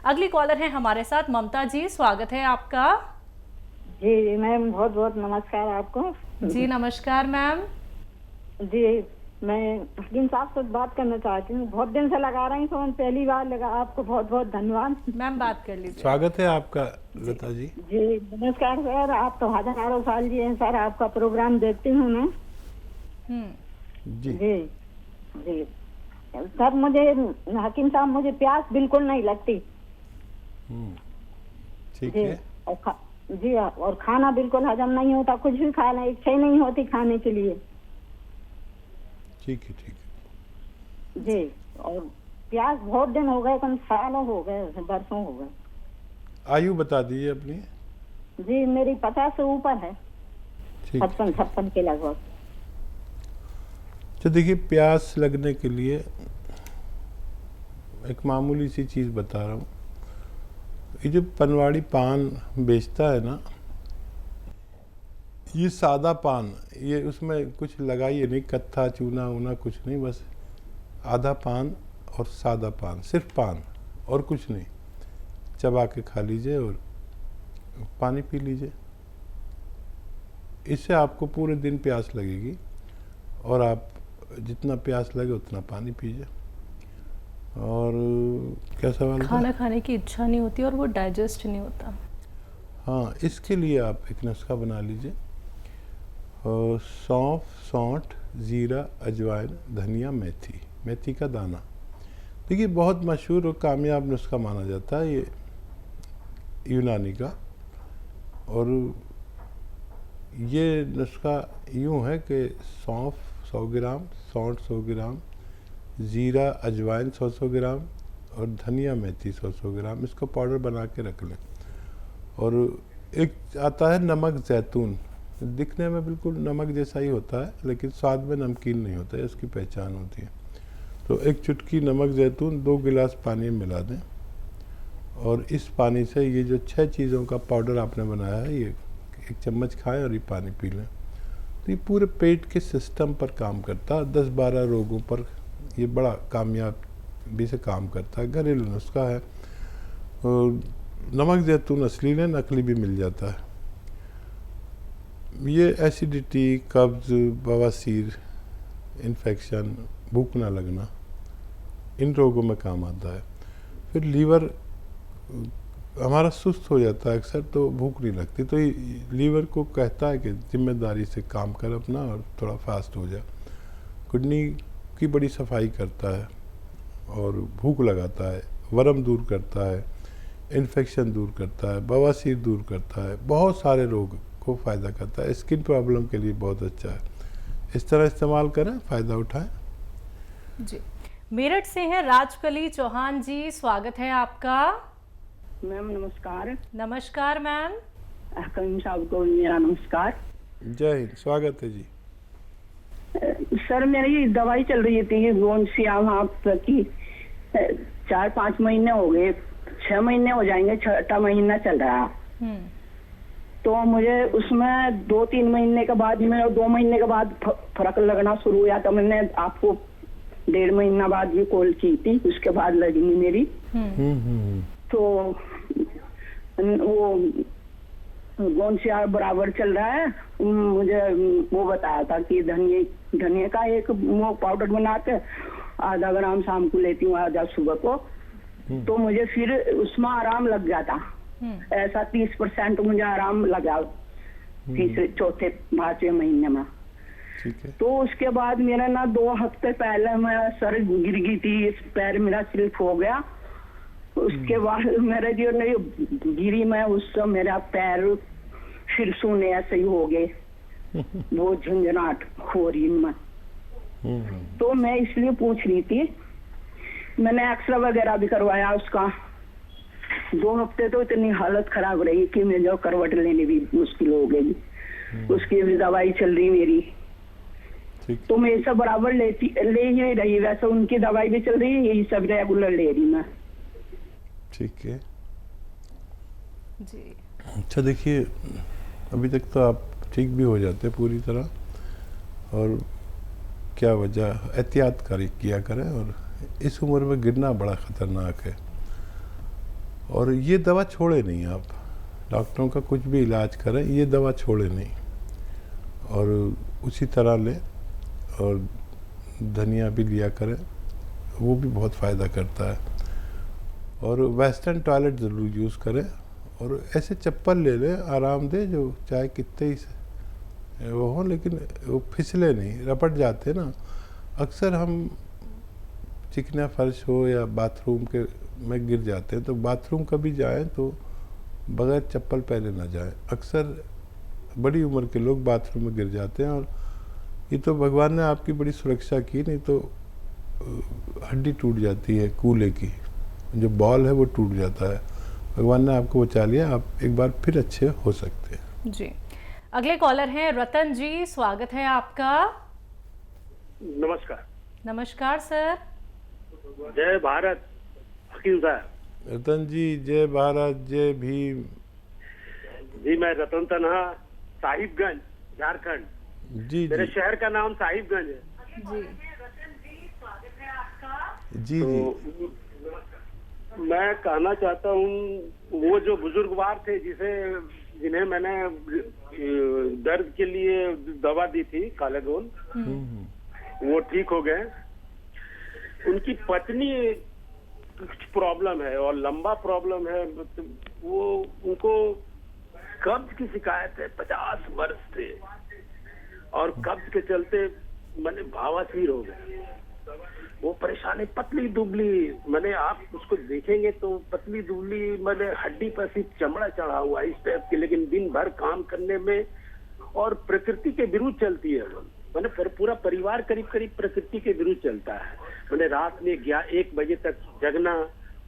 अगली कॉलर है हमारे साथ ममता जी, स्वागत है आपका। जी मैम, बहुत बहुत नमस्कार आपको। जी नमस्कार मैम। जी, मैं हकीम साहब से बात करना चाहती हूँ। बहुत दिन से लगा रही फोन, पहली बार लगा। आपको बहुत बहुत धन्यवाद। मैम बात कर लीजिए। स्वागत है आपका लता जी। जी नमस्कार सर, आप तो हजारों साल जी हैं सर, आपका प्रोग्राम देखती हूँ मैं। जी जी जी सर, मुझे हकीम साहब, मुझे प्यास बिल्कुल नहीं लगती। ठीक जी है। और जी और खाना बिल्कुल हजम नहीं होता, कुछ भी खाना इच्छा ही नहीं होती खाने के लिए। ठीक है। जी, और प्यास बहुत दिन हो गए, कम सालों हो गए, बरसों हो गए। आयु बता दीजिए अपनी। जी मेरी 50 से ऊपर है, ठीक 56 के लगभग। तो देखिए, प्यास लगने के लिए एक मामूली सी चीज़ बता रहा हूँ। ये जो पनवाड़ी पान बेचता है ना, ये सादा पान, ये उसमें कुछ लगाइए नहीं, कत्था चूना वूना कुछ नहीं, बस आधा पान और सादा पान, सिर्फ पान और कुछ नहीं, चबा के खा लीजिए और पानी पी लीजिए। इससे आपको पूरे दिन प्यास लगेगी और आप जितना प्यास लगे उतना पानी पीजिए। और क्या सवाल था? खाना खाने की इच्छा नहीं होती और वो डाइजेस्ट नहीं होता। हाँ, इसके लिए आप एक नुस्खा बना लीजिए। सौंफ, सौंठ, ज़ीरा, अजवाइन, धनिया, मेथी, मेथी का दाना। देखिए, बहुत मशहूर और कामयाब नुस्खा माना जाता है ये यूनानी का। और ये नुस्खा यूँ है कि सौंफ 100 ग्राम, सौंठ 100 ग्राम, ज़ीरा अजवाइन 100 ग्राम और धनिया मेथी 100 ग्राम, इसको पाउडर बना के रख लें। और एक आता है नमक ज़ैतून, दिखने में बिल्कुल नमक जैसा ही होता है लेकिन स्वाद में नमकीन नहीं होता है, इसकी पहचान होती है। तो एक चुटकी नमक ज़ैतून 2 गिलास पानी में मिला दें और इस पानी से ये जो 6 चीज़ों का पाउडर आपने बनाया है, ये 1 चम्मच खाएं और ये पानी पी लें। तो ये पूरे पेट के सिस्टम पर काम करता है, 10-12 रोगों पर ये बड़ा कामयाबी से काम करता है। घरेलू नुस्खा है। और नमक ज़ैतून असली लें, नकली भी मिल जाता है। ये एसिडिटी, कब्ज़, बवासीर, इन्फेक्शन, भूख ना लगना, इन रोगों में काम आता है। फिर लीवर हमारा सुस्त हो जाता है अक्सर, तो भूख नहीं लगती, तो ये लीवर को कहता है कि जिम्मेदारी से काम कर अपना और थोड़ा फास्ट हो जाए। किडनी की बड़ी सफाई करता है और भूख लगाता है, वरम दूर करता है, इन्फेक्शन दूर करता है, बवासीर दूर करता है, बहुत सारे रोग को फ़ायदा करता है। स्किन प्रॉब्लम के लिए बहुत अच्छा है। इस तरह इस्तेमाल करें, फ़ायदा उठाएं। जी, मेरठ से हैं राजकली चौहान जी, स्वागत है आपका। मैम नमस्कार। नमस्कार मैम। हकीम साहब को मेरा नमस्कार। जय हिंद, स्वागत है जी। सर मेरी दवाई चल रही थी गोंसियाम की, 4-5 महीने हो गए, 6 महीने हो जाएंगे, 6वां महीना चल रहा है। तो मुझे उसमें 2-3 महीने के बाद में, 2 महीने के बाद फर्क लगना शुरू हुआ। तो मैंने आपको 1.5 महीना बाद ये कॉल की थी, उसके बाद लगी मेरी। तो वो गोंसिया बराबर चल रहा है। मुझे वो बताया था कि धनिया का एक वो पाउडर बना के आधा ग्राम शाम को लेती हूँ, आधा सुबह को। तो मुझे फिर उसमें आराम लग गया था। ऐसा 30% मुझे आराम लगा तीसरे, चौथे, 5वें महीने में। तो उसके बाद मेरा ना 2 हफ्ते पहले मैं सर गिर गई थी, इस पैर मेरा स्लिप हो गया। उसके बाद मेरे जो नहीं गिरी मैं, उससे मेरा पैर फिर सुने ऐसे ही हो गए, वो झंझनाट हो रही में। तो मैं इसलिए पूछ रही थी, मैंने एक्सरे वगैरह भी करवाया उसका। 2 हफ्ते तो इतनी हालत खराब रही कि मैं जो करवट लेने भी मुश्किल हो गई। उसकी भी दवाई चल रही मेरी, तो मैं सब बराबर ले ही रही। वैसे उनकी दवाई भी चल रही है, यही सब रेगुलर ले रही मैं। ठीक है जी। अच्छा, देखिए, अभी तक तो आप ठीक भी हो जाते पूरी तरह, और क्या वजह, एहतियात किया करें। और इस उम्र में गिरना बड़ा ख़तरनाक है। और ये दवा छोड़े नहीं आप, डॉक्टरों का कुछ भी इलाज करें ये दवा छोड़े नहीं, और उसी तरह लें। और धनिया भी लिया करें, वो भी बहुत फ़ायदा करता है। और वेस्टर्न टॉयलेट ज़रूर यूज़ करें, और ऐसे चप्पल ले लें आरामदेह, जो चाहे कितने ही वो हो लेकिन वो फिसले नहीं, रपट जाते ना। अक्सर हम चिकना फर्श हो या बाथरूम के में गिर जाते हैं, तो बाथरूम कभी जाएं तो बगैर चप्पल पहने ना जाएं। अक्सर बड़ी उम्र के लोग बाथरूम में गिर जाते हैं, और ये तो भगवान ने आपकी बड़ी सुरक्षा की, नहीं तो हड्डी टूट जाती है, कूल्हे की जो बॉल है वो टूट जाता है। भगवान ने आपको बचा लिया, आप एक बार फिर अच्छे हो सकते हैं। जी, अगले कॉलर हैं रतन जी, स्वागत है आपका। नमस्कार। नमस्कार सर। जय भारत हकीम साहब। रतन जी जय भारत जय भीम। जी मैं रतन तन्हा, साहिबगंज, झारखंड। जी मेरे जी शहर का नाम साहिबगंज है। जी जी तो जी मैं कहना चाहता हूँ, वो जो बुजुर्गवार थे जिन्हें मैंने दर्द के लिए दवा दी थी कालेगोन, वो ठीक हो गए। उनकी पत्नी कुछ प्रॉब्लम है और लंबा प्रॉब्लम है, वो उनको कब्ज की शिकायत है, 50 वर्ष से, और कब्ज के चलते मैंने भावासीर हो गए। वो परेशानी, पतली दुबली, मैंने आप उसको देखेंगे तो पतली दुबली, मैंने हड्डी पर सिर्फ चमड़ा चढ़ा हुआ इस टाइप की, लेकिन दिन भर काम करने में और प्रकृति के विरुद्ध चलती है। मैंने पूरा परिवार करीब करीब प्रकृति के विरुद्ध चलता है। मैंने रात में 1 बजे तक जगना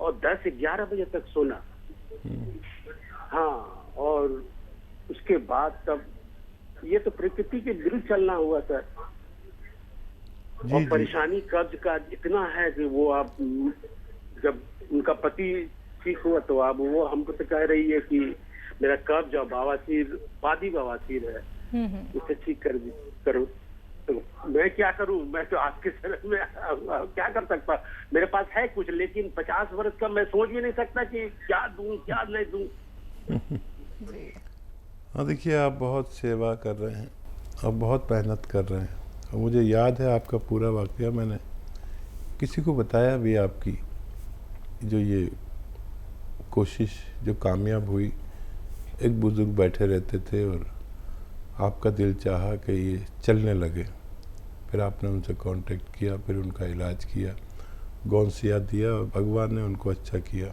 और 10-11 बजे तक सोना। हाँ, और उसके बाद तब ये तो प्रकृति के विरुद्ध चलना हुआ सर। जी, और जी। परेशानी कब्ज का इतना है कि वो आप जब उनका पति ठीक हुआ तो अब वो हमको तो कह रही है कि मेरा कब्ज और बवासीर, पादी बवासीर है, उसे ठीक करो। तो मैं क्या करूं? मैं तो आपके शरण में क्या कर सकता? मेरे पास है कुछ, लेकिन 50 वर्ष का मैं सोच भी नहीं सकता कि क्या दूं क्या नहीं दूं। हाँ देखिए, आप बहुत सेवा कर रहे हैं और बहुत मेहनत कर रहे हैं, और मुझे याद है आपका पूरा वाकया, मैंने किसी को बताया भी आपकी जो ये कोशिश जो कामयाब हुई। एक बुजुर्ग बैठे रहते थे और आपका दिल चाहा कि ये चलने लगे, फिर आपने उनसे कांटेक्ट किया, फिर उनका इलाज किया, गौनसिया दिया और भगवान ने उनको अच्छा किया।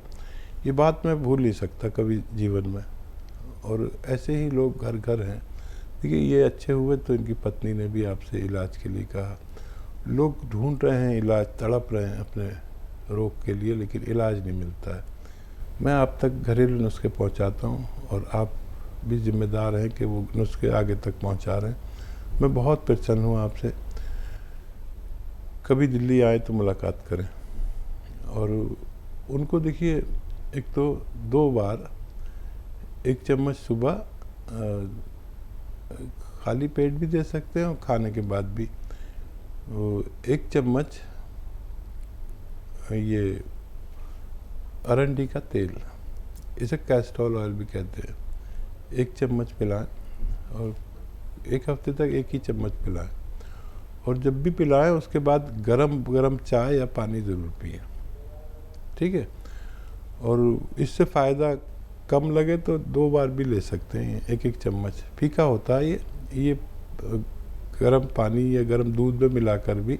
ये बात मैं भूल नहीं सकता कभी जीवन में। और ऐसे ही लोग घर घर हैं। देखिए, ये अच्छे हुए तो इनकी पत्नी ने भी आपसे इलाज के लिए कहा। लोग ढूंढ रहे हैं इलाज, तड़प रहे हैं अपने रोग के लिए, लेकिन इलाज नहीं मिलता है। मैं आप तक घरेलू नुस्खे पहुंचाता हूं, और आप भी जिम्मेदार हैं कि वो नुस्खे आगे तक पहुंचा रहे हैं। मैं बहुत प्रसन्न हूँ आपसे। कभी दिल्ली आए तो मुलाकात करें। और उनको देखिए, एक तो 2 बार 1 चम्मच सुबह खाली पेट भी दे सकते हैं और खाने के बाद भी 1 चम्मच ये अरंडी का तेल, इसे कैस्ट्रोल ऑयल भी कहते हैं, 1 चम्मच पिलाएं, और 1 हफ्ते तक 1 ही चम्मच पिलाएं। और जब भी पिलाएं उसके बाद गरम चाय या पानी ज़रूर पिएं, ठीक है। और इससे फ़ायदा कम लगे तो 2 बार भी ले सकते हैं। 1 चम्मच फीका होता है ये गर्म पानी या गर्म दूध में मिलाकर भी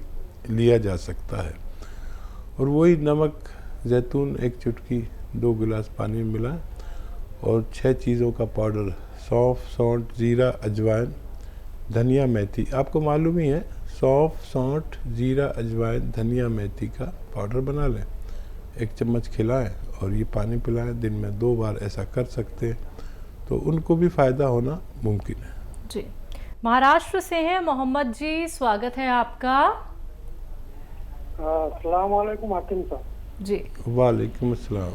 लिया जा सकता है। और वही नमक, जैतून 1 चुटकी 2 गिलास पानी में मिलाएं, और 6 चीज़ों का पाउडर, सौंफ, सौंठ, जीरा, अजवाइन, धनिया, मेथी। आपको मालूम ही है, सौंफ, सौंठ, जीरा, अजवाइन, धनिया, मेथी का पाउडर बना लें, 1 चम्मच खिलाएं और ये पानी पिलाएं। दिन में 2 बार ऐसा कर सकते हैं, तो उनको भी फ़ायदा होना मुमकिन है। जी, महाराष्ट्र से हैं मोहम्मद जी, स्वागत है आपका। अस्सलाम वालेकुम हाकिम साहब। जी, वालेकुम अस्सलाम।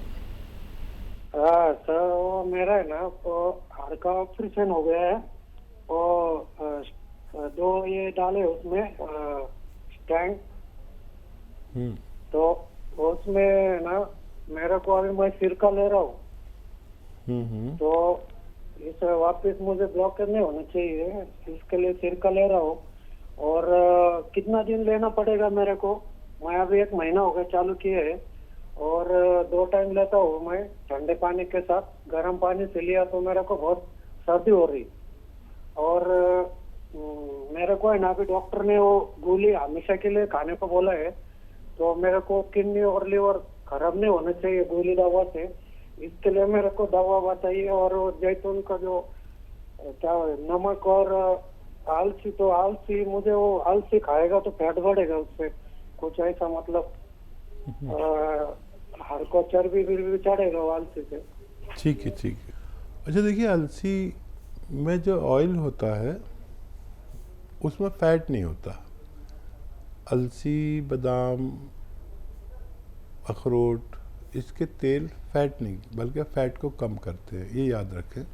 सर वो मेरा है ना, वो हाड़ का ऑपरेशन हो गया है, और 2 ये डाले उसमें स्टैंड, तो उसमें ना मेरे को अभी मैं सिरका ले रहा हूँ, तो इस वापस मुझे ब्लॉकेज नहीं होना चाहिए, इसके लिए सिरका ले रहा हूँ। और कितना दिन लेना पड़ेगा मेरे को? मैं अभी 1 महीना हो गया चालू किए है, और 2 टाइम लेता हूँ मैं ठंडे पानी के साथ। गर्म पानी से लिया तो मेरे को बहुत सर्दी हो रही, और मेरे को है ना अभी डॉक्टर ने वो गोली हमेशा के लिए खाने को बोला है, तो मेरे को किडनी और लिवर खराब नहीं होना चाहिए गोली दवा से। इसके लिए मेरे को दवा बताइए। और वो जैतून का जो क्या नमक और आलसी, तो आलसी मुझे वो आलसी खाएगा तो फैट बढ़ेगा उससे, कुछ ऐसा मतलब हर को चर्बी भी चढ़ेगा वो आलसी से। ठीक है, ठीक है। अच्छा देखिए, अलसी में जो ऑयल होता है उसमें फैट नहीं होता। अलसी, बादाम, अखरोट, इसके तेल फैट नहीं बल्कि फैट को कम करते हैं, ये याद रखें।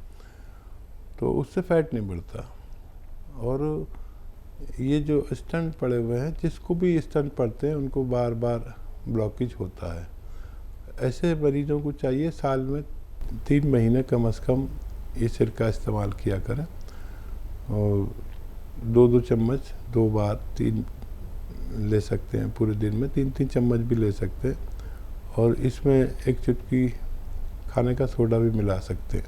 तो उससे फैट नहीं बढ़ता। और ये जो स्टंट पड़े हुए हैं, जिसको भी स्टंट पड़ते हैं उनको बार बार ब्लॉकेज होता है। ऐसे मरीजों को चाहिए साल में 3 महीने कम से कम ये सिरका इस्तेमाल किया करें, और 2-2 चम्मच 2 बार 3 ले सकते हैं पूरे दिन में, 3-3 चम्मच भी ले सकते हैं। और इसमें एक चुटकी खाने का सोडा भी मिला सकते हैं।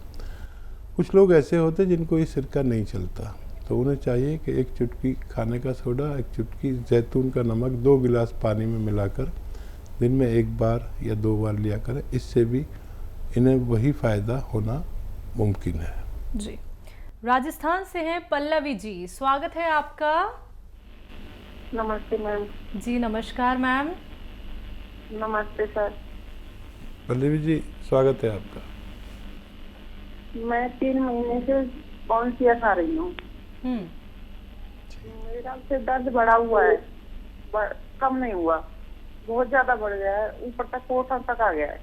कुछ लोग ऐसे होते हैं जिनको ये सिरका नहीं चलता, तो उन्हें चाहिए कि 1 चुटकी खाने का सोडा, 1 चुटकी जैतून का नमक 2 गिलास पानी में मिलाकर दिन में 1 बार या 2 बार लिया करें। इससे भी इन्हें वही फ़ायदा होना मुमकिन है। जी, राजस्थान से हैं पल्लवी जी, स्वागत है आपका। नमस्ते मैम। जी नमस्कार मैम। नमस्ते सर। पल्लवी जी, स्वागत है आपका। मैं 3 महीने से कौनसिया खा रही हूँ। मेरा से दर्द बढ़ा हुआ है, कम नहीं हुआ, बहुत ज्यादा बढ़ गया है, ऊपर तक कोठा तक आ गया है।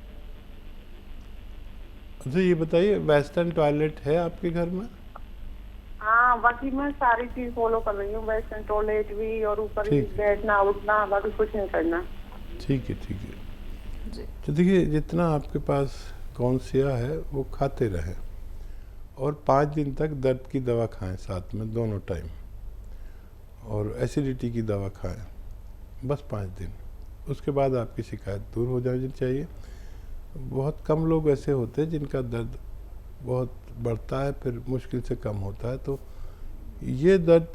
अच्छा ये बताइए, वेस्टर्न टॉयलेट है आपके घर में? हाँ, बाकी मैं सारी चीज फॉलो कर रही हूँ, वेस्टर्न टॉयलेट भी, और ऊपर भी बैठना उठना, बाकी कुछ नहीं करना। ठीक है, ठीक है जी। तो देखिए, जितना आपके पास कौनसिया है वो खाते रहें, और 5 दिन तक दर्द की दवा खाएं साथ में दोनों टाइम, और एसिडिटी की दवा खाएं बस 5 दिन। उसके बाद आपकी शिकायत दूर हो जानी चाहिए। बहुत कम लोग ऐसे होते हैं जिनका दर्द बहुत बढ़ता है फिर मुश्किल से कम होता है। तो ये दर्द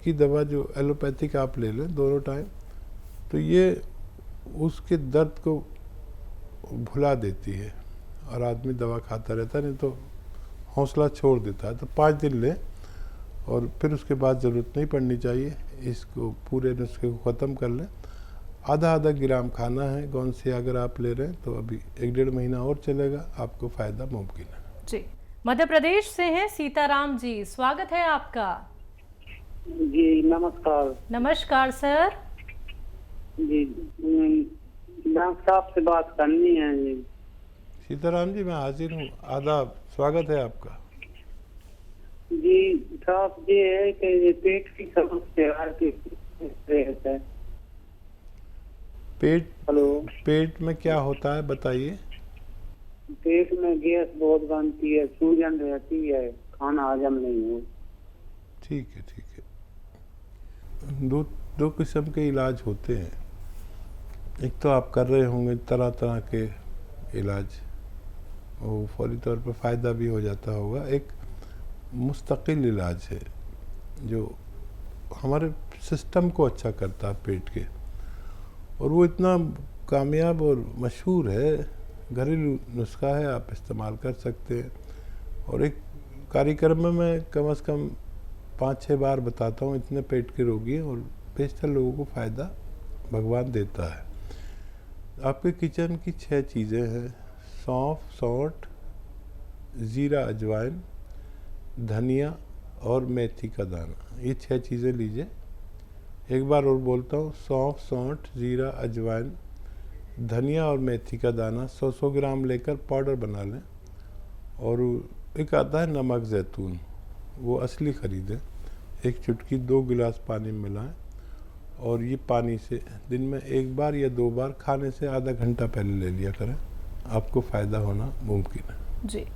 की दवा जो एलोपैथिक आप ले लें दोनों टाइम, तो ये उसके दर्द को भुला देती है, और आदमी दवा खाता रहता है, नहीं तो हौसला छोड़ देता है। तो 5 दिन लें, और फिर उसके बाद ज़रूरत नहीं पड़नी चाहिए। इसको पूरे नुस्खे को ख़त्म कर लें। आधा ग्राम खाना है कौनसिया अगर आप ले रहे हैं, तो अभी 1-1.5 महीना और चलेगा, आपको फ़ायदा मुमकिन है। जी, मध्य प्रदेश से हैं सीताराम जी, स्वागत है आपका। जी नमस्कार। नमस्कार सर। जी डॉक्टर साहब से बात करनी है जी। सीताराम जी, मैं हाजिर हूँ, आदाब, स्वागत है आपका। जी साहब, ये है कि पेट की समस्या है। पेट में क्या होता है बताइए। पेट में गैस बहुत बनती है, सूजन रहती है, खाना हजम नहीं हो। ठीक है, ठीक है। दो किस्म के इलाज होते हैं। एक तो आप कर रहे होंगे तरह तरह के इलाज, वो फौरी तौर पर फ़ायदा भी हो जाता होगा। एक मुस्तकिल इलाज है जो हमारे सिस्टम को अच्छा करता है पेट के, और वो इतना कामयाब और मशहूर है, घरेलू नुस्खा है, आप इस्तेमाल कर सकते हैं। और एक कार्यक्रम में मैं कम से कम 5-6 बार बताता हूँ, इतने पेट के रोगी हैं, और बेशतर लोगों को फ़ायदा भगवान देता है। आपके किचन की 6 चीज़ें हैं: सौंफ, सौंठ, ज़ीरा, अजवाइन, धनिया और मेथी का दाना। ये 6 चीज़ें लीजिए। एक बार और बोलता हूँ, सौंफ, सौंठ, ज़ीरा, अजवाइन, धनिया और मेथी का दाना 100-100 ग्राम लेकर पाउडर बना लें। और एक आता है नमक ज़ैतून, वो असली ख़रीदें। 1 चुटकी 2 गिलास पानी में मिलाएं, और ये पानी से दिन में 1 बार या 2 बार खाने से आधा घंटा पहले ले लिया करें। आपको फ़ायदा होना मुमकिन है। जी।